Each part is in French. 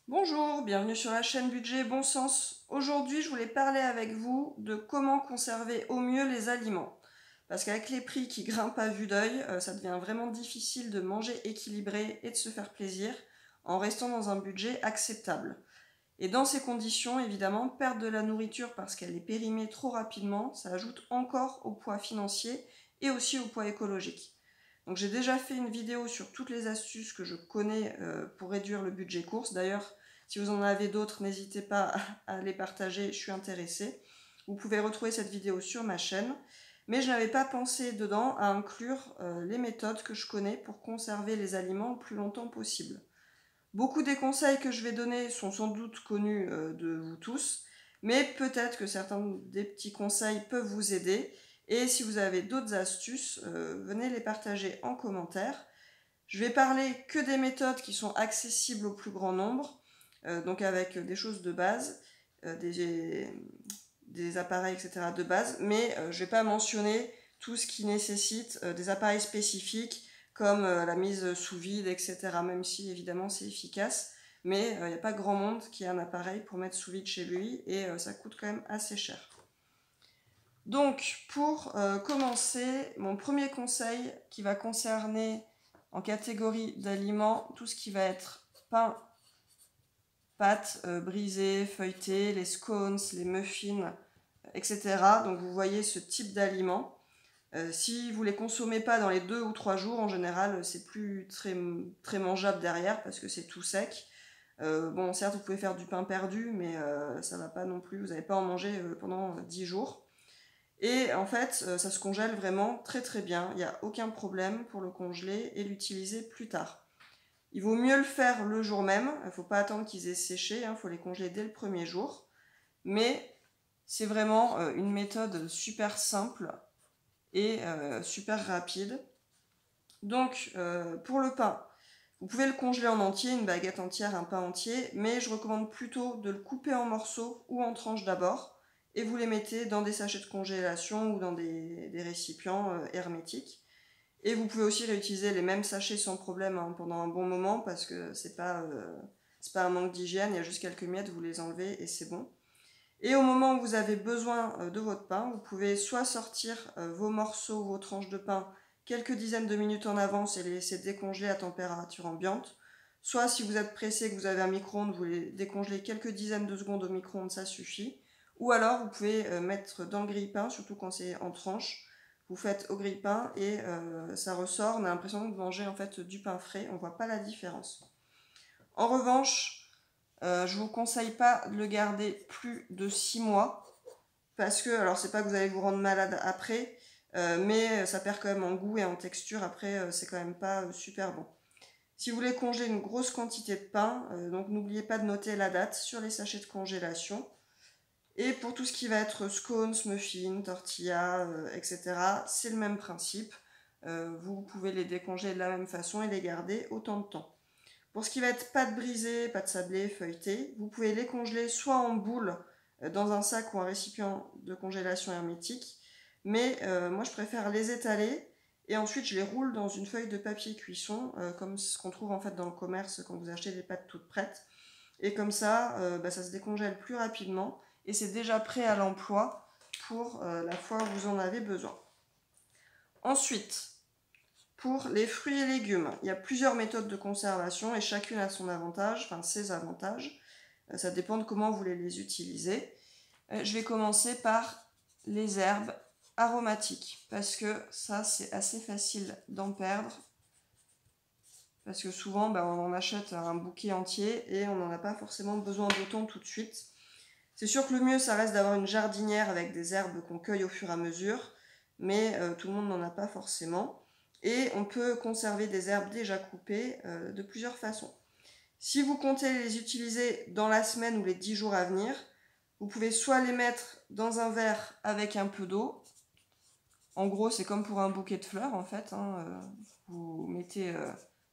Bonjour, bienvenue sur la chaîne Budget et Bon Sens. Aujourd'hui, je voulais parler avec vous de comment conserver au mieux les aliments. Parce qu'avec les prix qui grimpent à vue d'œil, ça devient vraiment difficile de manger équilibré et de se faire plaisir en restant dans un budget acceptable. Et dans ces conditions, évidemment, perdre de la nourriture parce qu'elle est périmée trop rapidement, ça ajoute encore au poids financier et aussi au poids écologique. Donc j'ai déjà fait une vidéo sur toutes les astuces que je connais pour réduire le budget course. D'ailleurs, si vous en avez d'autres, n'hésitez pas à les partager, je suis intéressée. Vous pouvez retrouver cette vidéo sur ma chaîne. Mais je n'avais pas pensé dedans à inclure les méthodes que je connais pour conserver les aliments le plus longtemps possible. Beaucoup des conseils que je vais donner sont sans doute connus de vous tous, mais peut-être que certains des petits conseils peuvent vous aider. Et si vous avez d'autres astuces, venez les partager en commentaire. Je vais parler que des méthodes qui sont accessibles au plus grand nombre, donc avec des choses de base, des appareils, etc. de base, mais je ne vais pas mentionner tout ce qui nécessite des appareils spécifiques comme la mise sous vide, etc. Même si évidemment c'est efficace, mais il n'y a pas grand monde qui a un appareil pour mettre sous vide chez lui et ça coûte quand même assez cher. Donc pour commencer, mon premier conseil qui va concerner en catégorie d'aliments tout ce qui va être pain, pâtes brisées, feuilletées, les scones, les muffins, etc. Donc vous voyez ce type d'aliments. Si vous ne les consommez pas dans les 2 ou 3 jours, en général, c'est plus très mangeable derrière parce que c'est tout sec. Bon, certes, vous pouvez faire du pain perdu, mais ça ne va pas non plus. Vous n'allez pas en manger pendant 10 jours. Et en fait, ça se congèle vraiment très très bien. Il n'y a aucun problème pour le congeler et l'utiliser plus tard. Il vaut mieux le faire le jour même. Il ne faut pas attendre qu'ils aient séché. Il faut les congeler dès le premier jour. Mais c'est vraiment une méthode super simple et super rapide. Donc, pour le pain, vous pouvez le congeler en entier, une baguette entière, un pain entier, mais je recommande plutôt de le couper en morceaux ou en tranches d'abord, et vous les mettez dans des sachets de congélation ou dans des récipients hermétiques. Et vous pouvez aussi réutiliser les mêmes sachets sans problème pendant un bon moment, parce que c'est pas un manque d'hygiène, il y a juste quelques miettes, vous les enlevez et c'est bon. Et au moment où vous avez besoin de votre pain, vous pouvez soit sortir vos morceaux, vos tranches de pain quelques dizaines de minutes en avance et les laisser décongeler à température ambiante. Soit si vous êtes pressé, que vous avez un micro-ondes, vous les décongelez quelques dizaines de secondes au micro-ondes, ça suffit. Ou alors vous pouvez mettre dans le grille-pain, surtout quand c'est en tranches. Vous faites au grille-pain et ça ressort, on a l'impression de manger en fait du pain frais, on ne voit pas la différence. En revanche, je ne vous conseille pas de le garder plus de 6 mois parce que, alors c'est pas que vous allez vous rendre malade après, mais ça perd quand même en goût et en texture. Après, c'est quand même pas super bon. Si vous voulez congeler une grosse quantité de pain, donc n'oubliez pas de noter la date sur les sachets de congélation. Et pour tout ce qui va être scones, muffins, tortillas, etc., c'est le même principe. Vous pouvez les décongeler de la même façon et les garder autant de temps. Pour ce qui va être pâtes brisées, pâtes sablées, feuilletées, vous pouvez les congeler soit en boule dans un sac ou un récipient de congélation hermétique, mais moi je préfère les étaler et ensuite je les roule dans une feuille de papier cuisson, comme ce qu'on trouve en fait dans le commerce quand vous achetez des pâtes toutes prêtes. Et comme ça, ça se décongèle plus rapidement et c'est déjà prêt à l'emploi pour la fois où vous en avez besoin. Ensuite, pour les fruits et légumes, il y a plusieurs méthodes de conservation et chacune a son avantage, enfin ses avantages. Ça dépend de comment vous voulez les utiliser. Je vais commencer par les herbes aromatiques parce que ça c'est assez facile d'en perdre. Parce que souvent on en achète un bouquet entier et on n'en a pas forcément besoin d'autant tout de suite. C'est sûr que le mieux ça reste d'avoir une jardinière avec des herbes qu'on cueille au fur et à mesure, mais tout le monde n'en a pas forcément. Et on peut conserver des herbes déjà coupées de plusieurs façons. Si vous comptez les utiliser dans la semaine ou les 10 jours à venir, vous pouvez soit les mettre dans un verre avec un peu d'eau. En gros, c'est comme pour un bouquet de fleurs en fait. Vous mettez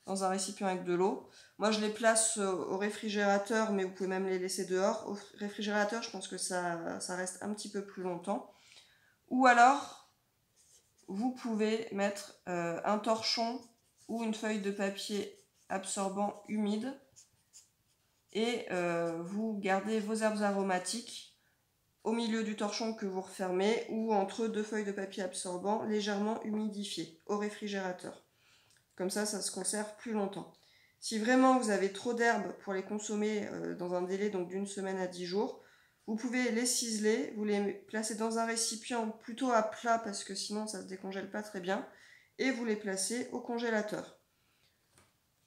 dans un récipient avec de l'eau. Moi, je les place au réfrigérateur, mais vous pouvez même les laisser dehors. Au réfrigérateur, je pense que ça reste un petit peu plus longtemps. Ou alors, vous pouvez mettre un torchon ou une feuille de papier absorbant humide et vous gardez vos herbes aromatiques au milieu du torchon que vous refermez ou entre 2 feuilles de papier absorbant légèrement humidifiées au réfrigérateur. Comme ça se conserve plus longtemps. Si vraiment vous avez trop d'herbes pour les consommer dans un délai d'une semaine à 10 jours, vous pouvez les ciseler, vous les placez dans un récipient plutôt à plat parce que sinon ça ne se décongèle pas très bien, et vous les placez au congélateur.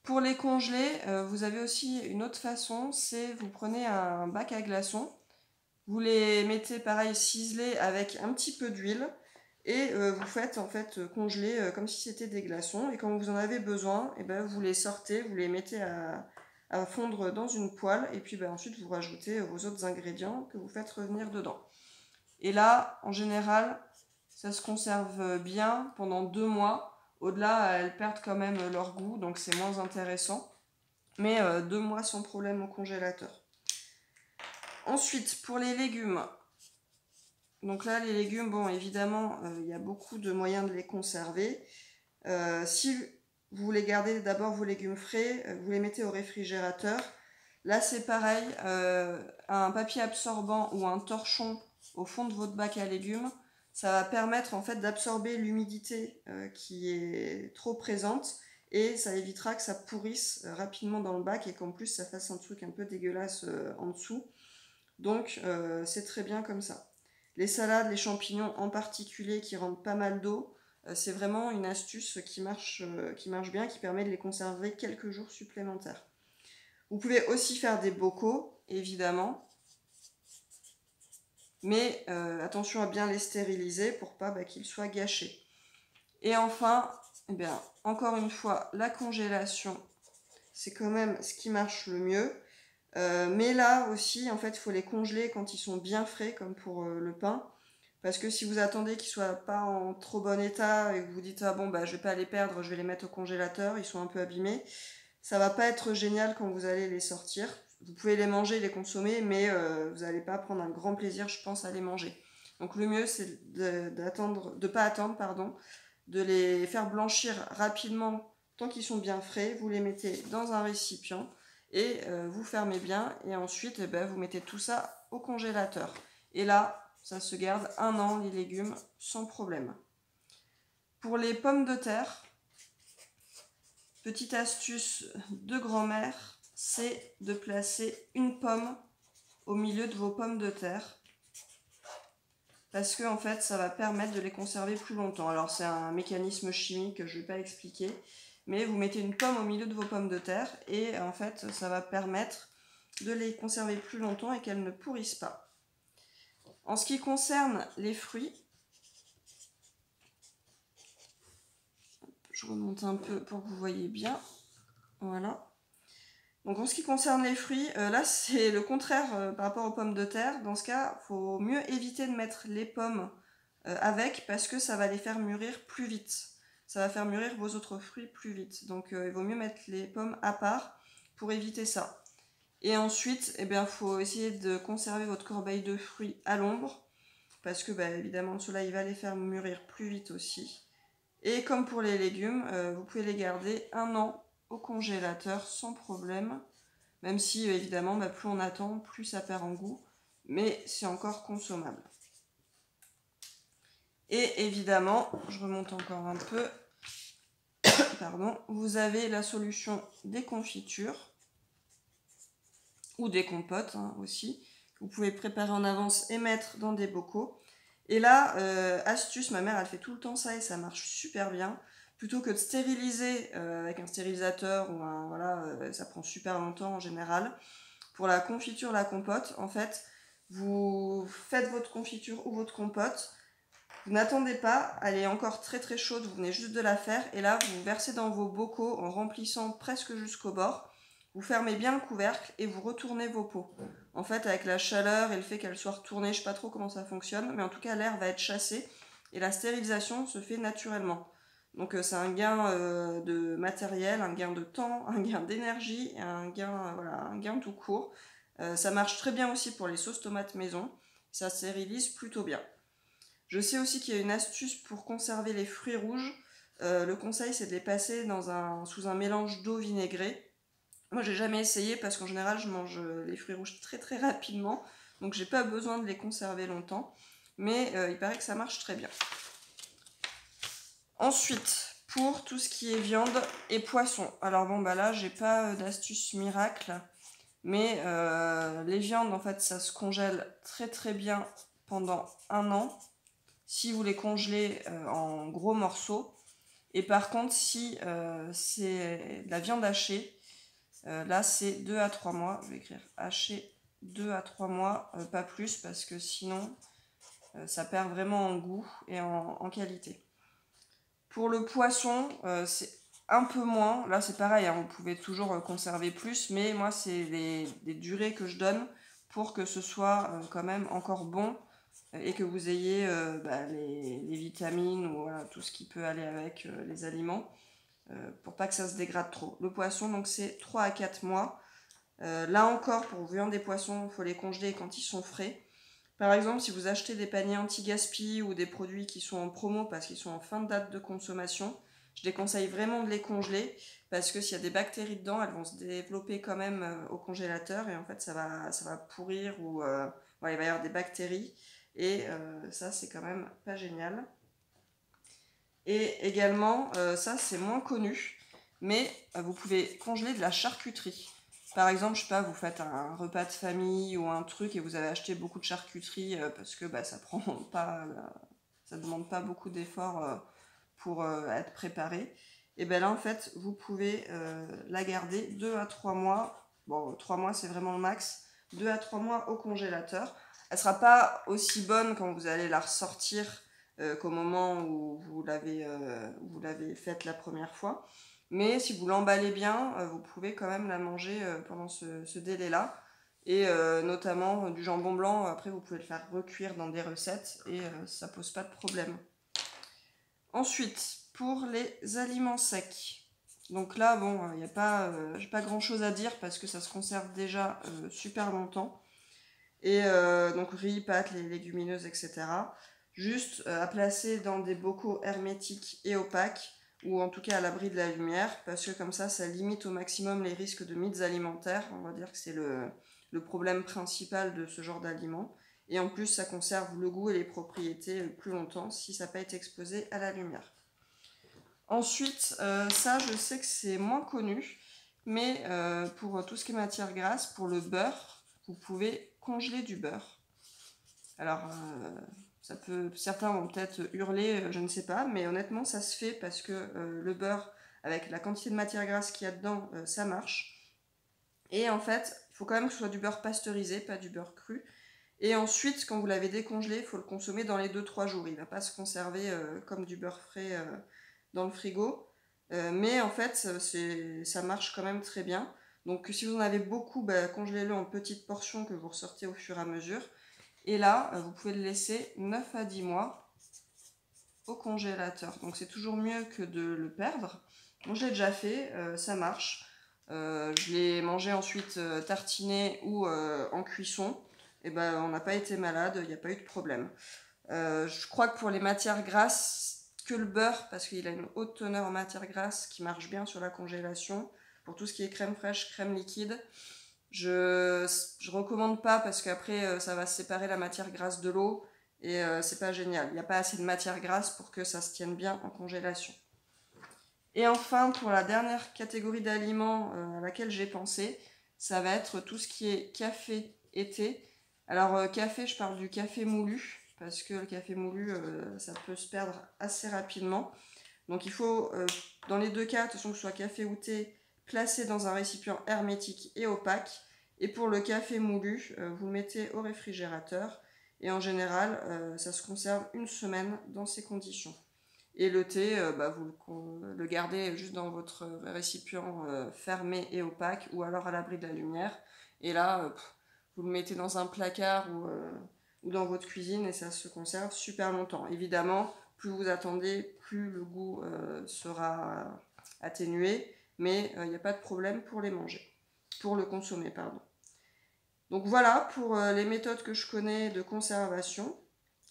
Pour les congeler, vous avez aussi une autre façon, c'est vous prenez un bac à glaçons, vous les mettez pareil ciselés avec un petit peu d'huile et vous faites en fait congeler comme si c'était des glaçons, et quand vous en avez besoin, et ben, vous les sortez, vous les mettez à fondre dans une poêle, et puis ben, ensuite vous rajoutez vos autres ingrédients que vous faites revenir dedans. Et là, en général, ça se conserve bien pendant 2 mois. Au-delà, elles perdent quand même leur goût, donc c'est moins intéressant. Mais 2 mois sans problème au congélateur. Ensuite, pour les légumes. Donc là, les légumes, bon, évidemment, il y a beaucoup de moyens de les conserver. Si vous voulez garder d'abord vos légumes frais, vous les mettez au réfrigérateur. Là, c'est pareil, un papier absorbant ou un torchon au fond de votre bac à légumes, ça va permettre en fait d'absorber l'humidité qui est trop présente, et ça évitera que ça pourrisse rapidement dans le bac et qu'en plus ça fasse un truc un peu dégueulasse en dessous. Donc c'est très bien comme ça. Les salades, les champignons en particulier qui rendent pas mal d'eau, c'est vraiment une astuce qui marche bien, qui permet de les conserver quelques jours supplémentaires. Vous pouvez aussi faire des bocaux, évidemment, mais attention à bien les stériliser pour pas qu'ils soient gâchés. Et enfin, eh bien, encore une fois, la congélation, c'est quand même ce qui marche le mieux. Mais là aussi, en fait, il faut les congeler quand ils sont bien frais, comme pour le pain. Parce que si vous attendez qu'ils soient pas en trop bon état et que vous dites « Ah bon, bah, je vais pas les perdre, je vais les mettre au congélateur, ils sont un peu abîmés », ça va pas être génial quand vous allez les sortir. Vous pouvez les manger, les consommer, mais vous n'allez pas prendre un grand plaisir, je pense, à les manger. Donc le mieux, c'est de pas attendre, de les faire blanchir rapidement tant qu'ils sont bien frais. Vous les mettez dans un récipient et vous fermez bien. Et ensuite, vous mettez tout ça au congélateur. Et là, ça se garde 1 an, les légumes, sans problème. Pour les pommes de terre, petite astuce de grand-mère, c'est de placer une pomme au milieu de vos pommes de terre. Parce que en fait, ça va permettre de les conserver plus longtemps. Alors c'est un mécanisme chimique que je ne vais pas expliquer, mais vous mettez une pomme au milieu de vos pommes de terre et en fait, ça va permettre de les conserver plus longtemps et qu'elles ne pourrissent pas. En ce qui concerne les fruits, je remonte un peu pour que vous voyez bien. Voilà. Donc en ce qui concerne les fruits, là c'est le contraire par rapport aux pommes de terre. Dans ce cas, il faut mieux éviter de mettre les pommes avec, parce que ça va les faire mûrir plus vite. Ça va faire mûrir vos autres fruits plus vite. Donc il vaut mieux mettre les pommes à part pour éviter ça. Et ensuite, il faut essayer de conserver votre corbeille de fruits à l'ombre, parce que évidemment le soleil va les faire mûrir plus vite aussi. Et comme pour les légumes, vous pouvez les garder 1 an au congélateur sans problème, même si évidemment plus on attend, plus ça perd en goût, mais c'est encore consommable. Et évidemment, je remonte encore un peu, pardon, vous avez la solution des confitures, ou des compotes aussi, vous pouvez préparer en avance et mettre dans des bocaux. Et là, astuce, ma mère elle fait tout le temps ça et ça marche super bien. Plutôt que de stériliser avec un stérilisateur ou ça prend super longtemps en général. Pour la confiture, la compote, en fait, vous faites votre confiture ou votre compote. Vous n'attendez pas, elle est encore très très chaude, vous venez juste de la faire. Et là, vous versez dans vos bocaux en remplissant presque jusqu'au bord. Vous fermez bien le couvercle et vous retournez vos pots. En fait, avec la chaleur et le fait qu'elle soit retournée, je ne sais pas trop comment ça fonctionne, mais en tout cas, l'air va être chassé et la stérilisation se fait naturellement. Donc c'est un gain de matériel, un gain de temps, un gain d'énergie et un gain tout court. Ça marche très bien aussi pour les sauces tomates maison, ça stérilise plutôt bien. Je sais aussi qu'il y a une astuce pour conserver les fruits rouges. Le conseil, c'est de les passer sous un mélange d'eau vinaigrée. Moi, j'ai jamais essayé parce qu'en général, je mange les fruits rouges très très rapidement, donc j'ai pas besoin de les conserver longtemps. Mais il paraît que ça marche très bien. Ensuite, pour tout ce qui est viande et poisson. Alors bon, bah là, j'ai pas d'astuce miracle, mais les viandes, en fait, ça se congèle très très bien pendant 1 an si vous les congelez en gros morceaux. Et par contre, si c'est de la viande hachée, là, c'est 2 à 3 mois. Je vais écrire haché 2 à 3 mois, pas plus, parce que sinon, ça perd vraiment en goût et en qualité. Pour le poisson, c'est un peu moins. Là, c'est pareil, hein, vous pouvez toujours conserver plus, mais moi, c'est les durées que je donne pour que ce soit quand même encore bon et que vous ayez les vitamines ou voilà, tout ce qui peut aller avec les aliments pour pas que ça se dégrade trop. Le poisson, donc, c'est 3 à 4 mois. Là encore, pour viande des poissons, il faut les congeler quand ils sont frais. Par exemple, si vous achetez des paniers anti-gaspi ou des produits qui sont en promo parce qu'ils sont en fin de date de consommation, je déconseille vraiment de les congeler parce que s'il y a des bactéries dedans, elles vont se développer quand même au congélateur et en fait ça va pourrir ou il va y avoir des bactéries et ça c'est quand même pas génial. Et également, ça c'est moins connu, mais vous pouvez congeler de la charcuterie. Par exemple, je sais pas, vous faites un repas de famille ou un truc et vous avez acheté beaucoup de charcuterie parce que ça prend pas, ça demande pas beaucoup d'efforts pour être préparé. Et bien là, en fait, vous pouvez la garder 2 à 3 mois. Bon, 3 mois, c'est vraiment le max. 2 à 3 mois au congélateur. Elle sera pas aussi bonne quand vous allez la ressortir qu'au moment où vous l'avez faite la première fois. Mais si vous l'emballez bien, vous pouvez quand même la manger pendant ce délai-là. Et notamment du jambon blanc, après vous pouvez le faire recuire dans des recettes et ça pose pas de problème. Ensuite, pour les aliments secs. Donc là, bon, j'ai pas grand chose à dire parce que ça se conserve déjà super longtemps. Et donc riz, pâtes, les légumineuses, etc. Juste à placer dans des bocaux hermétiques et opaques, ou en tout cas à l'abri de la lumière, parce que comme ça limite au maximum les risques de mythes alimentaires. On va dire que c'est le problème principal de ce genre d'aliments. Et en plus, ça conserve le goût et les propriétés plus longtemps si ça n'a pas été exposé à la lumière. Ensuite, ça, je sais que c'est moins connu, mais pour tout ce qui est matière grasse, pour le beurre, vous pouvez congeler du beurre. Alors, certains vont peut-être hurler, je ne sais pas, mais honnêtement, ça se fait parce que le beurre, avec la quantité de matière grasse qu'il y a dedans, ça marche. Et en fait, il faut quand même que ce soit du beurre pasteurisé, pas du beurre cru. Et ensuite, quand vous l'avez décongelé, il faut le consommer dans les 2-3 jours. Il ne va pas se conserver comme du beurre frais dans le frigo. Mais en fait, ça marche quand même très bien. Donc si vous en avez beaucoup, congelez-le en petites portions que vous ressortez au fur et à mesure. Et là, vous pouvez le laisser 9 à 10 mois au congélateur. Donc c'est toujours mieux que de le perdre. Moi, je l'ai déjà fait, ça marche. Je l'ai mangé ensuite tartiné ou en cuisson. Et on n'a pas été malade, il n'y a pas eu de problème. Je crois que pour les matières grasses, que le beurre, parce qu'il a une haute teneur en matière grasse qui marche bien sur la congélation. Pour tout ce qui est crème fraîche, crème liquide, je recommande pas parce qu'après ça va séparer la matière grasse de l'eau et c'est pas génial. Il n'y a pas assez de matière grasse pour que ça se tienne bien en congélation. Et enfin, pour la dernière catégorie d'aliments à laquelle j'ai pensé, ça va être tout ce qui est café et thé. Alors café, je parle du café moulu, parce que le café moulu, ça peut se perdre assez rapidement. Donc il faut, dans les deux cas, de toute façon que ce soit café ou thé, placer dans un récipient hermétique et opaque. Et pour le café moulu, vous le mettez au réfrigérateur. Et en général, ça se conserve 1 semaine dans ces conditions. Et le thé, vous le gardez juste dans votre récipient fermé et opaque ou alors à l'abri de la lumière. Et là, vous le mettez dans un placard ou dans votre cuisine et ça se conserve super longtemps. Évidemment, plus vous attendez, plus le goût sera atténué, mais il n'y a pas de problème pour les manger, pour le consommer, pardon. Donc voilà pour les méthodes que je connais de conservation.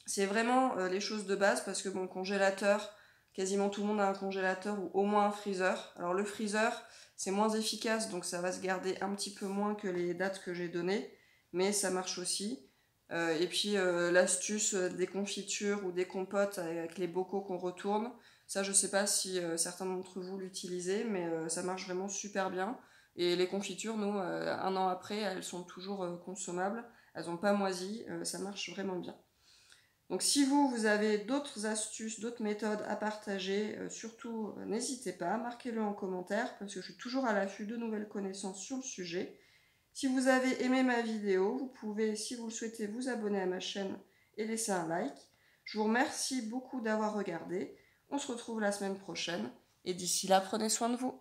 C'est vraiment les choses de base parce que bon, congélateur, quasiment tout le monde a un congélateur ou au moins un freezer. Alors le freezer, C'est moins efficace, donc ça va se garder un petit peu moins que les dates que j'ai données, mais ça marche aussi. Et puis l'astuce des confitures ou des compotes avec les bocaux qu'on retourne, ça je sais pas si certains d'entre vous l'utilisez, mais ça marche vraiment super bien. Et les confitures, nous, un an après, elles sont toujours consommables, elles n'ont pas moisi, ça marche vraiment bien. Donc si vous avez d'autres astuces, d'autres méthodes à partager, surtout n'hésitez pas, marquez-le en commentaire parce que je suis toujours à l'affût de nouvelles connaissances sur le sujet. Si vous avez aimé ma vidéo, vous pouvez, si vous le souhaitez, vous abonner à ma chaîne et laisser un like. Je vous remercie beaucoup d'avoir regardé. On se retrouve la semaine prochaine et d'ici là, prenez soin de vous.